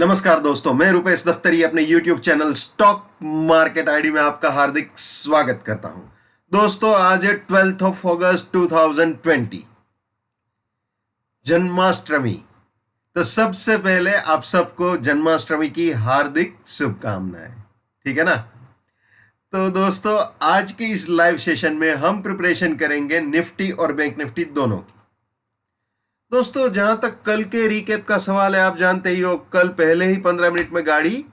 नमस्कार दोस्तों, मैं रुपेश दफ्तरी अपने YouTube channel stock market ID में आपका हार्दिक स्वागत करता हूं। दोस्तों, आज है 12 अगस्त 2020, जन्माष्टमी। तो सबसे पहले आप सबको जन्माष्टमी की हार्दिक शुभकामनाएं। ठीक है ना। तो दोस्तों, आज के इस लाइव सेशन में हम प्रिपरेशन करेंगे निफ्टी और बैंक निफ्टी दोनों की। दोस्तों, जहां तक कल के रिकेप का सवाल है, आप जानते ही हो कल पहले ही 15 मिनट में गाड़ी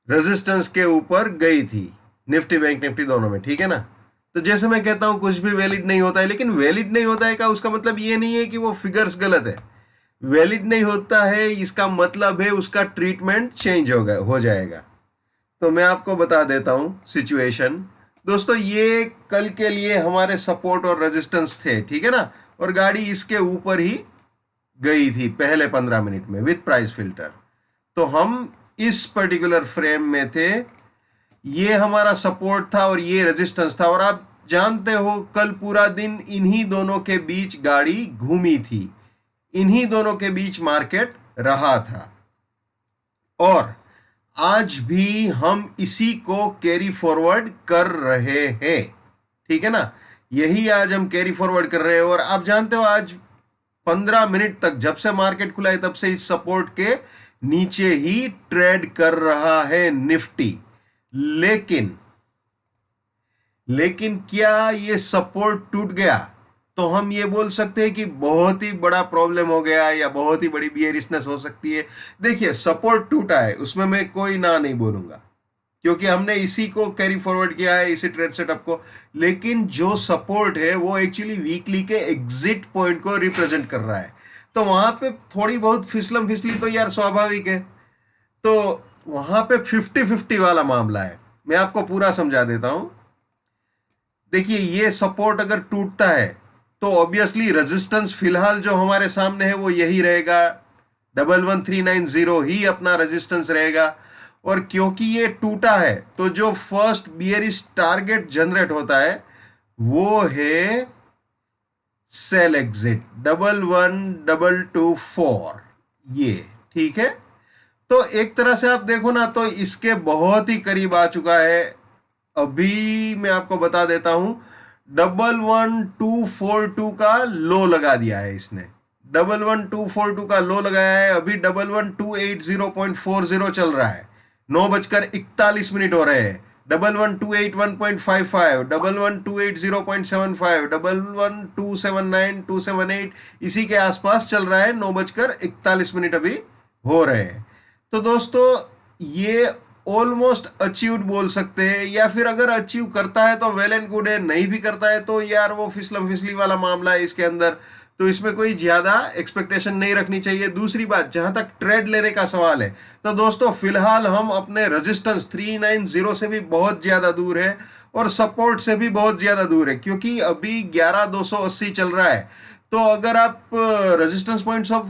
रेजिस्टेंस के ऊपर गई थी, निफ्टी बैंक निफ्टी दोनों में। ठीक है ना। तो जैसे मैं कहता हूं कुछ भी वैलिड नहीं होता है, लेकिन वैलिड नहीं होता है का उसका मतलब ये नहीं है कि वो फिगर्स गलत है। वैलिड नहीं होता है इसका मतलब है उसका ट्रीटमेंट चेंज हो जाएगा। तो मैं आपको बता देता हूं सिचुएशन। दोस्तों, ये कल के लिए हमारे सपोर्ट और रेजिस्टेंस थे। ठीक है ना। और गाड़ी इसके ऊपर ही गई थी पहले 15 मिनट में विथ प्राइस फिल्टर। तो हम इस पर्टिकुलर फ्रेम में थे, ये हमारा सपोर्ट था और ये रेजिस्टेंस था। और आप जानते हो कल पूरा दिन इन्हीं दोनों के बीच गाड़ी घूमी थी, इन्हीं दोनों के बीच मार्केट रहा था। और आज भी हम इसी को कैरी फॉरवर्ड कर रहे हैं। ठीक है ना। यही आज हम कैरी फॉरवर्ड कर रहे हैं। और आप जानते हो आज 15 मिनट तक जब से मार्केट खुला है तब से इस सपोर्ट के नीचे ही ट्रेड कर रहा है निफ्टी। लेकिन क्या ये सपोर्ट टूट गया तो हम ये बोल सकते हैं कि बहुत ही बड़ा प्रॉब्लम हो गया या बहुत ही बड़ी बियरिशनेस हो सकती है? देखिए, सपोर्ट टूटा है, उसमें मैं कोई ना नहीं बोलूंगा, क्योंकि हमने इसी को कैरी फॉरवर्ड किया है, इसी ट्रेड सेटअप को। लेकिन जो सपोर्ट है वो एक्चुअली वीकली के एग्जिट पॉइंट को रिप्रेजेंट कर रहा है। तो वहां पे थोड़ी बहुत फिसलम फिसली तो यार स्वाभाविक है। तो वहां पे 50-50 वाला मामला है। मैं आपको पूरा समझा देता हूं। देखिए, ये सपोर्ट अगर टूटता है तो ऑब्वियसली रेजिस्टेंस फिलहाल जो हमारे सामने है वो यही रहेगा, 11390 ही अपना रेजिस्टेंस रहेगा। और क्योंकि ये टूटा है तो जो फर्स्ट बियरिश टारगेट जनरेट होता है वो है सेल एग्जिट 11224, ये। ठीक है। तो एक तरह से आप देखो ना तो इसके बहुत ही करीब आ चुका है। अभी मैं आपको बता देता हूं, 11242 का लो लगा दिया है इसने। 11242 का लो लगाया है। अभी 11280.40 चल रहा है। 9:41 हो रहे हैं। 11281.55, 11280.75, 11279, इसी के आसपास चल रहा है। 9:41 अभी हो रहे हैं। तो दोस्तों, ये ऑलमोस्ट अचीव्ड बोल सकते हैं, या फिर अगर अचीव करता है तो वेल एंड गुड है, नहीं भी करता है तो यार वो फिसलम फिसली वाला मामला है इसके अंदर। तो इसमें कोई ज्यादा एक्सपेक्टेशन नहीं रखनी चाहिए। दूसरी बात, जहां तक ट्रेड लेने का सवाल है तो दोस्तों फिलहाल हम अपने रेजिस्टेंस 390 से भी बहुत ज्यादा दूर है और सपोर्ट से भी बहुत ज्यादा दूर है, क्योंकि अभी 11280 चल रहा है। तो अगर आप रेजिस्टेंस पॉइंट ऑफ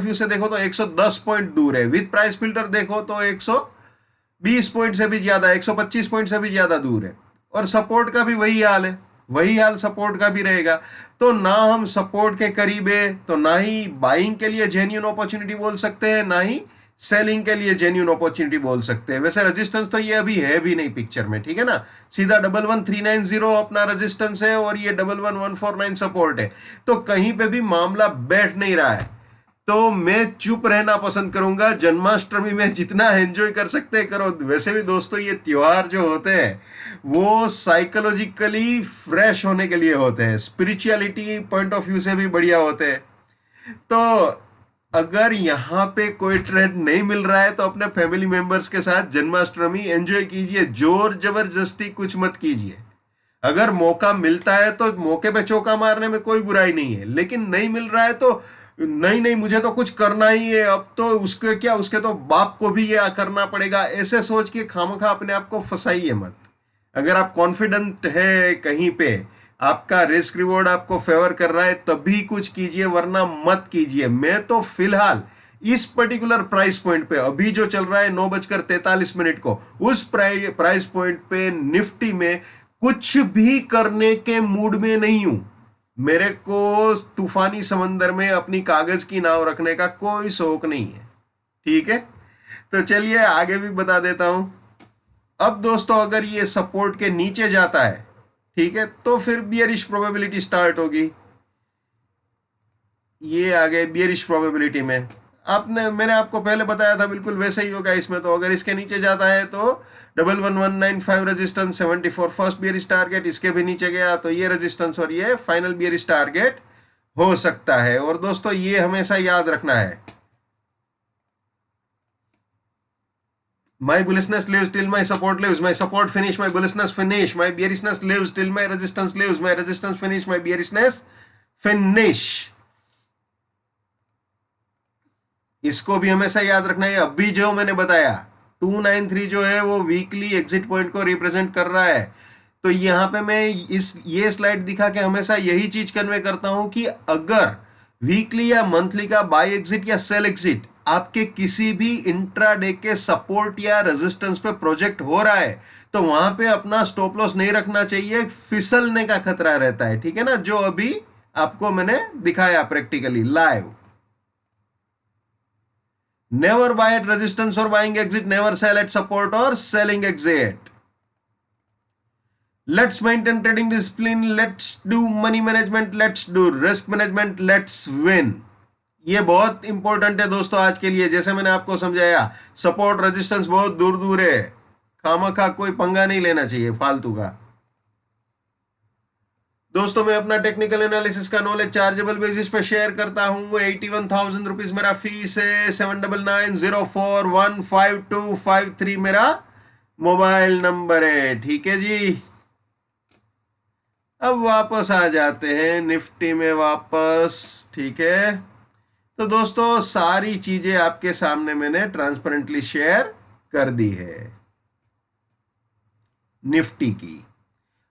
व्यू से देखो तो 110 पॉइंट दूर है। विद प्राइस फिल्टर देखो तो 120 पॉइंट से भी ज्यादा, 125 पॉइंट से भी ज्यादा दूर है। और सपोर्ट का भी वही हाल है, वही हाल सपोर्ट का भी रहेगा। तो ना हम सपोर्ट के करीब है तो ना ही बाइंग के लिए जेन्युइन अपॉर्चुनिटी बोल सकते हैं, ना ही सेलिंग के लिए जेन्युइन अपॉर्चुनिटी बोल सकते हैं। वैसे रेजिस्टेंस तो ये अभी है भी नहीं पिक्चर में। ठीक है ना। सीधा 11390 अपना रेजिस्टेंस है और ये 11149 सपोर्ट है। तो कहीं पे भी मामला बैठ नहीं रहा है। तो मैं चुप रहना पसंद करूंगा। जन्माष्टमी में जितना एंजॉय कर सकते करो। वैसे भी दोस्तों, ये त्योहार जो होते हैं वो साइकोलॉजिकली फ्रेश होने के लिए होते हैं, स्पिरिचुअलिटी पॉइंट ऑफ व्यू से भी बढ़िया होते हैं। तो अगर यहां पे कोई ट्रेड नहीं मिल रहा है तो अपने फैमिली मेंबर्स के साथ जन्माष्टमी एंजॉय कीजिए। जोर जबरदस्ती कुछ मत कीजिए। अगर मौका मिलता है तो मौके पे चौका मारने में कोई बुराई नहीं है, लेकिन नहीं मिल रहा है तो नहीं नहीं मुझे तो कुछ करना ही है, अब तो उसके क्या, उसके तो बाप को भी ये करना पड़ेगा, ऐसे सोच के खामखा अपने आप को फंसाइए मत। अगर आप कॉन्फिडेंट है कहीं पे, आपका रिस्क रिवॉर्ड आपको फेवर कर रहा है, तभी कुछ कीजिए, वरना मत कीजिए। मैं तो फिलहाल इस पर्टिकुलर प्राइस पॉइंट पे अभी जो चल रहा है 9:43 को, उस प्राइस पॉइंट पे निफ्टी में कुछ भी करने के मूड में नहीं हूं। मेरे को तूफानी समंदर में अपनी कागज की नाव रखने का कोई शौक नहीं है। ठीक है, तो चलिए आगे भी बता देता हूं। अब दोस्तों अगर ये सपोर्ट के नीचे जाता है, ठीक है, तो फिर बियरिश प्रोबेबिलिटी स्टार्ट होगी। ये आ गए बियरिश प्रोबेबिलिटी में। आपने मैंने आपको पहले बताया था बिल्कुल वैसे ही होगा इसमें। तो अगर इसके नीचे जाता है तो 11195 रेजिस्टेंस 74 फर्स्ट बियरिश टारगेट, इसके भी नीचे गया तो ये रेजिस्टेंस और ये फाइनल बियरिश टारगेट हो सकता है। और दोस्तों ये हमेशा याद रखना है, my bullishness lives till my support lives, my support finish, my bullishness finish, my bearishness lives till my resistance lives, my resistance finish, my bearishness finish। इसको भी हमेशा याद रखना है। अभी जो मैंने बताया 293 जो है वो वीकली एग्जिट पॉइंट को रिप्रेजेंट कर रहा है। तो यहां पे मैं ये स्लाइड दिखा के हमेशा यही चीज कन्वे करता हूं कि अगर वीकली या मंथली का बाय एग्जिट या सेल एग्जिट आपके किसी भी इंट्राडे के सपोर्ट या रेजिस्टेंस पे प्रोजेक्ट हो रहा है तो वहां पे अपना स्टॉप लॉस नहीं रखना चाहिए, फिसलने का खतरा रहता है। ठीक है ना, जो अभी आपको मैंने दिखाया practically live. Never buy at resistance or buying exit. Never sell at support or selling exit. Let's maintain trading discipline. Let's do money management. Let's do risk management. Let's win. ये बहुत इंपॉर्टेंट है दोस्तों आज के लिए। जैसे मैंने आपको समझाया, सपोर्ट रेजिस्टेंस बहुत दूर दूर है, खामखा कोई पंगा नहीं लेना चाहिए फालतू का। दोस्तों मैं अपना टेक्निकल एनालिसिस का नॉलेज चार्जेबल बेसिस पे शेयर करता हूँ। 81,000 रुपीज मेरा फीस है। 7990415253 मेरा मोबाइल नंबर है। ठीक है जी, अब वापस आ जाते हैं निफ्टी में वापस। ठीक है, तो दोस्तों सारी चीजें आपके सामने मैंने ट्रांसपेरेंटली शेयर कर दी है निफ्टी की।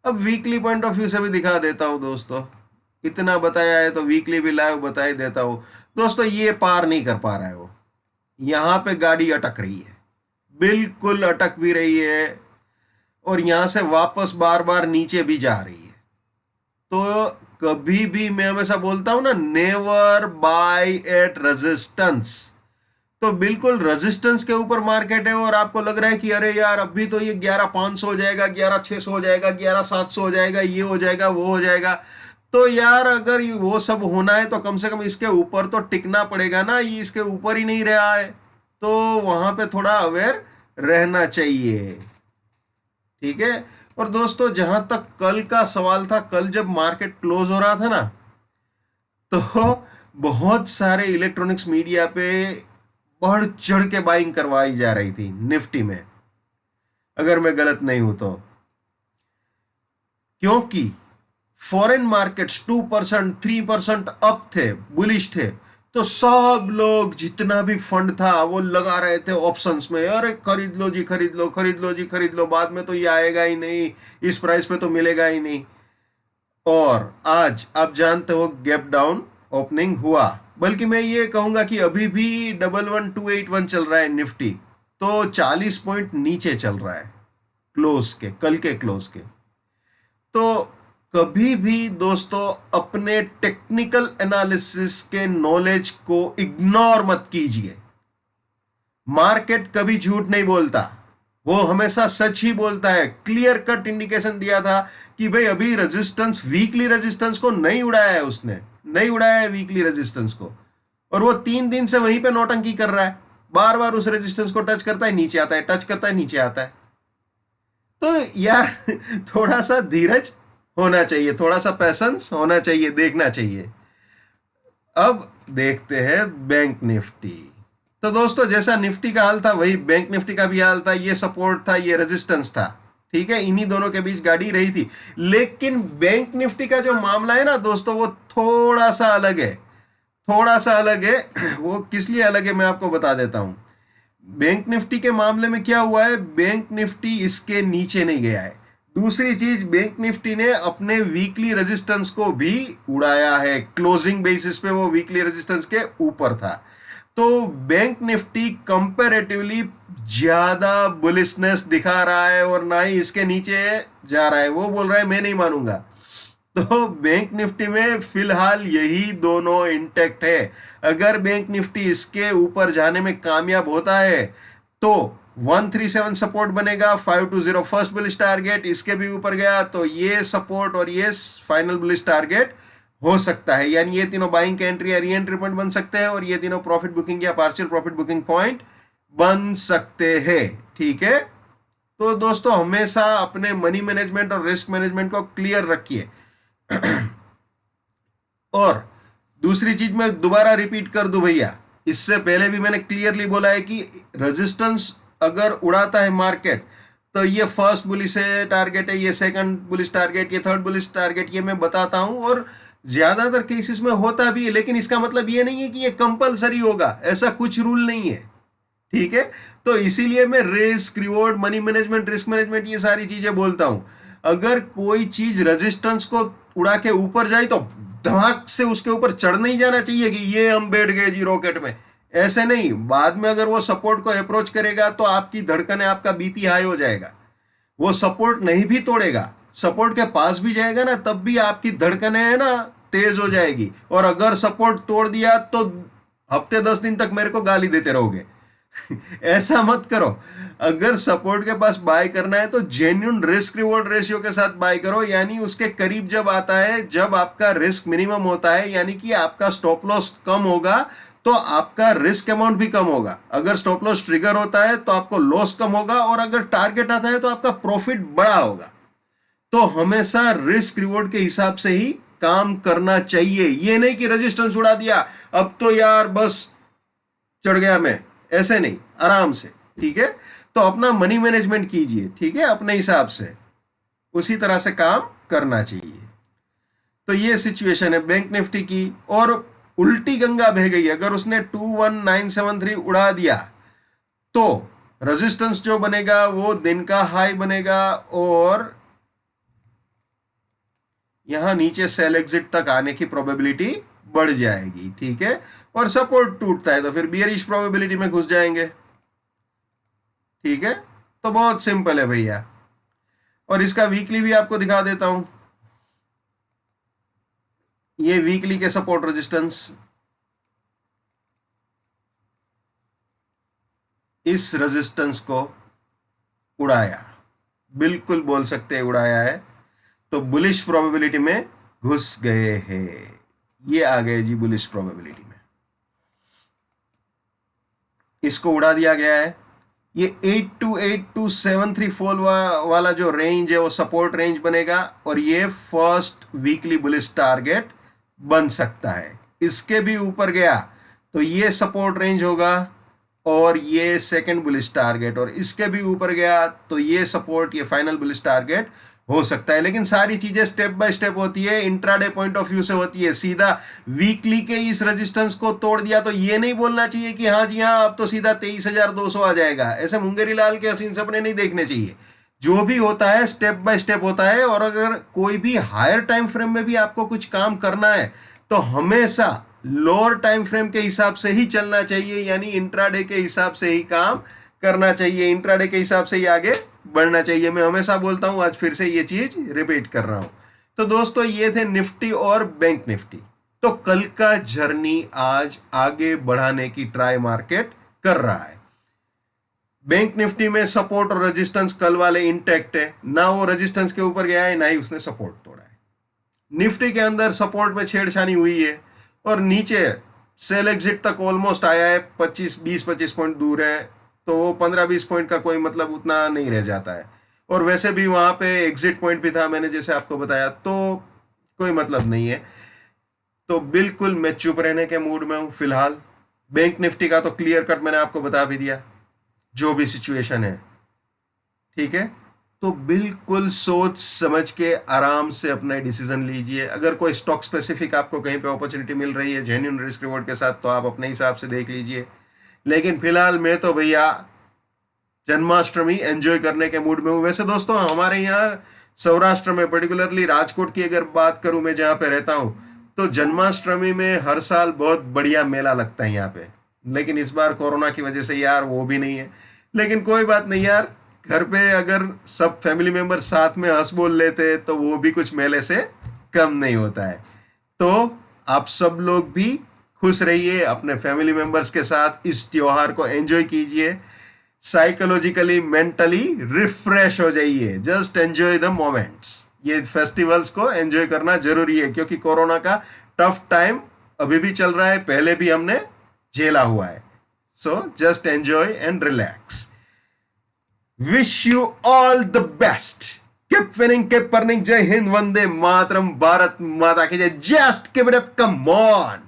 अब वीकली पॉइंट ऑफ व्यू से भी दिखा देता हूं दोस्तों। इतना बताया है तो वीकली भी लाइव बता ही देता हूं। दोस्तों ये पार नहीं कर पा रहा है, वो यहां पे गाड़ी अटक रही है, बिल्कुल अटक भी रही है और यहां से वापस बार बार नीचे भी जा रही है। तो कभी भी मैं हमेशा बोलता हूं ना, नेवर बाय एट रेजिस्टेंस। तो बिल्कुल रेजिस्टेंस के ऊपर मार्केट है और आपको लग रहा है कि अरे यार अभी तो ये 11,500 हो जाएगा, 11,600 हो जाएगा, 11,700 हो जाएगा, ये हो जाएगा, वो हो जाएगा। तो यार अगर वो सब होना है तो कम से कम इसके ऊपर तो टिकना पड़ेगा ना। ये इसके ऊपर ही नहीं रहा है तो वहां पे थोड़ा अवेयर रहना चाहिए। ठीक है, और दोस्तों जहां तक कल का सवाल था, कल जब मार्केट क्लोज हो रहा था ना, तो बहुत सारे इलेक्ट्रॉनिक्स मीडिया पे बढ़ चढ़ के बाइंग करवाई जा रही थी निफ्टी में, अगर मैं गलत नहीं हूं तो। क्योंकि फॉरेन मार्केट्स 2% 3% अप थे, बुलिश थे, तो सब लोग जितना भी फंड था वो लगा रहे थे ऑप्शंस में। अरे खरीद लो जी, खरीद लो, खरीद लो जी, खरीद लो, बाद में तो ये आएगा ही नहीं, इस प्राइस पे तो मिलेगा ही नहीं। और आज आप जानते हो गैप डाउन ओपनिंग हुआ, बल्कि मैं ये कहूंगा कि अभी भी 11281 चल रहा है निफ्टी, तो 40 पॉइंट नीचे चल रहा है क्लोज के, कल के क्लोज के। तो कभी भी दोस्तों अपने टेक्निकल एनालिसिस के नॉलेज को इग्नोर मत कीजिए। मार्केट कभी झूठ नहीं बोलता, वो हमेशा सच ही बोलता है। क्लियर कट इंडिकेशन दिया था कि भाई अभी रेजिस्टेंस, वीकली रेजिस्टेंस को नहीं उड़ाया है, उसने नहीं उड़ाया है वीकली रेजिस्टेंस को, और वो 3 दिन से वहीं पे नौटंकी कर रहा है। बार बार उस रेजिस्टेंस को टच करता है, नीचे आता है, टच करता है, नीचे आता है। तो यार थोड़ा सा धीरज होना चाहिए, थोड़ा सा पैसेंस होना चाहिए, देखना चाहिए। अब देखते हैं बैंक निफ्टी। तो दोस्तों जैसा निफ्टी का हाल था वही बैंक निफ्टी का भी हाल था। ये सपोर्ट था, ये रेजिस्टेंस था। ठीक है, इन्हीं दोनों के बीच गाड़ी रही थी। लेकिन बैंक निफ्टी का जो मामला है ना दोस्तों, वो थोड़ा सा अलग है, थोड़ा सा अलग है। वो किस लिए अलग है मैं आपको बता देता हूं। बैंक निफ्टी के मामले में क्या हुआ है, बैंक निफ्टी इसके नीचे नहीं गया है। दूसरी चीज, बैंक निफ्टी ने अपने वीकली रेजिस्टेंस को भी उड़ाया है। क्लोजिंग बेसिस पे वो वीकली रेजिस्टेंस के ऊपर था। तो बैंक निफ्टी कंपैरेटिवली ज्यादा बुलिशनेस दिखा रहा है और ना ही इसके नीचे जा रहा है। वो बोल रहा है मैं नहीं मानूंगा। तो बैंक निफ्टी में फिलहाल यही दोनों इंटेक्ट है। अगर बैंक निफ्टी इसके ऊपर जाने में कामयाब होता है तो 137 सपोर्ट बनेगा, 520 फर्स्ट बुलिश टारगेट, इसके भी ऊपर गया तो ये सपोर्ट और ये फाइनल बुलिश टारगेट हो सकता है। यानी ये तीनों बाइंग के एंट्री या री एंट्री पॉइंट बन सकते हैं और ये तीनों प्रॉफिट बुकिंग या पार्शियल प्रॉफिट बुकिंग पॉइंट बन सकते हैं। ठीक है, तो दोस्तों हमेशा अपने मनी मैनेजमेंट और रिस्क मैनेजमेंट को क्लियर रखिए। और दूसरी चीज मैं दोबारा रिपीट कर दूं भैया, इससे पहले भी मैंने क्लियरली बोला है कि रेजिस्टेंस अगर उड़ाता है मार्केट तो ये फर्स्ट बुलिश टारगेट है, ये सेकंड बुलिश टारगेट, ये थर्ड बुलिश टारगेट, ये मैं बताता हूं और ज्यादातर केसेस में होता भी है। लेकिन इसका मतलब ये नहीं है कि ये कंपलसरी होगा, ऐसा कुछ रूल नहीं है। ठीक है, तो इसीलिए मैं risk reward money management risk management ये सारी चीजें बोलता हूं। अगर कोई चीज रेजिस्टेंस को उड़ा के ऊपर जाए तो धमाक से उसके ऊपर चढ़ नहीं जाना चाहिए कि ये हम बैठ गए जी रॉकेट में, ऐसे नहीं। बाद में अगर वो सपोर्ट को अप्रोच करेगा तो आपकी धड़कन, आपका बीपी हाई हो जाएगा। वो सपोर्ट नहीं भी तोड़ेगा, सपोर्ट के पास भी जाएगा ना, तब भी आपकी धड़कनें है ना तेज हो जाएगी। और अगर सपोर्ट तोड़ दिया तो हफ्ते 10 दिन तक मेरे को गाली देते रहोगे। ऐसा मत करो। अगर सपोर्ट के पास बाय करना है तो जेन्युइन रिस्क रिवॉर्ड रेशियो के साथ बाय करो, यानी उसके करीब जब आता है, जब आपका रिस्क मिनिमम होता है, यानी कि आपका स्टॉप लॉस कम होगा तो आपका रिस्क अमाउंट भी कम होगा। अगर स्टॉप लॉस ट्रिगर होता है तो आपको लॉस कम होगा, और अगर टारगेट आता है तो आपका प्रॉफिट बड़ा होगा। तो हमेशा रिस्क रिवॉर्ड के हिसाब से ही काम करना चाहिए। ये नहीं कि रेजिस्टेंस उड़ा दिया अब तो यार बस चढ़ गया मैं, ऐसे नहीं, आराम से। ठीक है, तो अपना मनी मैनेजमेंट कीजिए, ठीक है, अपने हिसाब से, उसी तरह से काम करना चाहिए। तो ये सिचुएशन है बैंक निफ्टी की, और उल्टी गंगा बह गई। अगर उसने 21973 उड़ा दिया तो रेजिस्टेंस जो बनेगा वो दिन का हाई बनेगा, और यहां नीचे सेल एग्जिट तक आने की प्रोबेबिलिटी बढ़ जाएगी। ठीक है, और सपोर्ट टूटता है तो फिर बियरिश प्रोबेबिलिटी में घुस जाएंगे। ठीक है, तो बहुत सिंपल है भैया। और इसका वीकली भी आपको दिखा देता हूं। ये वीकली के सपोर्ट रेजिस्टेंस, इस रेजिस्टेंस को उड़ाया, बिल्कुल बोल सकते हैं उड़ाया है, तो बुलिश प्रोबेबिलिटी में घुस गए हैं। ये आ गए जी बुलिश प्रोबेबिलिटी में, इसको उड़ा दिया गया है। ये 828274 वाला जो रेंज है वो सपोर्ट रेंज बनेगा, और ये फर्स्ट वीकली बुलिश टारगेट बन सकता है। इसके भी ऊपर गया तो ये सपोर्ट रेंज होगा, और ये सेकंड बुलिश टारगेट, और इसके भी ऊपर गया तो ये सपोर्ट, ये फाइनल बुलिश टारगेट हो सकता है। लेकिन सारी चीजें स्टेप बाय स्टेप होती है, इंट्राडे पॉइंट ऑफ व्यू से होती है। सीधा वीकली के इस रेजिस्टेंस को तोड़ दिया तो ये नहीं बोलना चाहिए कि हाँ जी हाँ अब तो सीधा 23,200 आ जाएगा। ऐसे मुंगेरी लाल के हसीन सपने नहीं देखने चाहिए। जो भी होता है स्टेप बाय स्टेप होता है। और अगर कोई भी हायर टाइम फ्रेम में भी आपको कुछ काम करना है तो हमेशा लोअर टाइम फ्रेम के हिसाब से ही चलना चाहिए, यानी इंट्राडे के हिसाब से ही काम करना चाहिए, इंट्राडे के हिसाब से ही आगे बढ़ना चाहिए। मैं हमेशा बोलता हूं, आज फिर से ये चीज रिपीट कर रहा हूं। तो दोस्तों ये थे निफ्टी और बैंक निफ्टी। तो कल का जर्नी आज आगे बढ़ाने की ट्राई मार्केट कर रहा है। बैंक निफ्टी में सपोर्ट और रेजिस्टेंस कल वाले इंटैक्ट है, ना वो रेजिस्टेंस के ऊपर गया है ना ही उसने सपोर्ट तोड़ा है। निफ्टी के अंदर सपोर्ट में छेड़छानी हुई है और नीचे सेल एग्जिट तक ऑलमोस्ट आया है, 20-25 पॉइंट दूर है, तो वो 15-20 पॉइंट का कोई मतलब उतना नहीं रह जाता है। और वैसे भी वहां पे एग्जिट पॉइंट भी था, मैंने जैसे आपको बताया, तो कोई मतलब नहीं है। तो बिल्कुल मैं चुप रहने के मूड में हूं फिलहाल। बैंक निफ्टी का तो क्लियर कट मैंने आपको बता भी दिया, जो भी सिचुएशन है। ठीक है, तो बिल्कुल सोच समझ के आराम से अपना डिसीजन लीजिए। अगर कोई स्टॉक स्पेसिफिक आपको कहीं पे अपॉर्चुनिटी मिल रही है जेन्युइन रिस्क रिवॉर्ड के साथ, तो आप अपने हिसाब से देख लीजिए। लेकिन फिलहाल मैं तो भैया जन्माष्टमी एंजॉय करने के मूड में हूँ। वैसे दोस्तों हमारे यहाँ सौराष्ट्र में, पर्टिकुलरली राजकोट की अगर बात करूं, मैं जहाँ पे रहता हूँ, तो जन्माष्टमी में हर साल बहुत बढ़िया मेला लगता है यहाँ पे। लेकिन इस बार कोरोना की वजह से यार वो भी नहीं है। लेकिन कोई बात नहीं यार, घर पे अगर सब फैमिली मेंबर साथ में हंस बोल लेते तो वो भी कुछ मेले से कम नहीं होता है। तो आप सब लोग भी खुश रहिए, अपने फैमिली मेंबर्स के साथ इस त्योहार को एंजॉय कीजिए, साइकोलॉजिकली मेंटली रिफ्रेश हो जाइए, जस्ट एंजॉय द मोमेंट्स। ये फेस्टिवल्स को एंजॉय करना जरूरी है, क्योंकि कोरोना का टफ टाइम अभी भी चल रहा है, पहले भी हमने झेला हुआ है। So just enjoy and relax. Wish you all the best. Keep winning, keep earning. जय हिंद, वंदे मातरम, भारत माता की जय। Just keep it up, come on.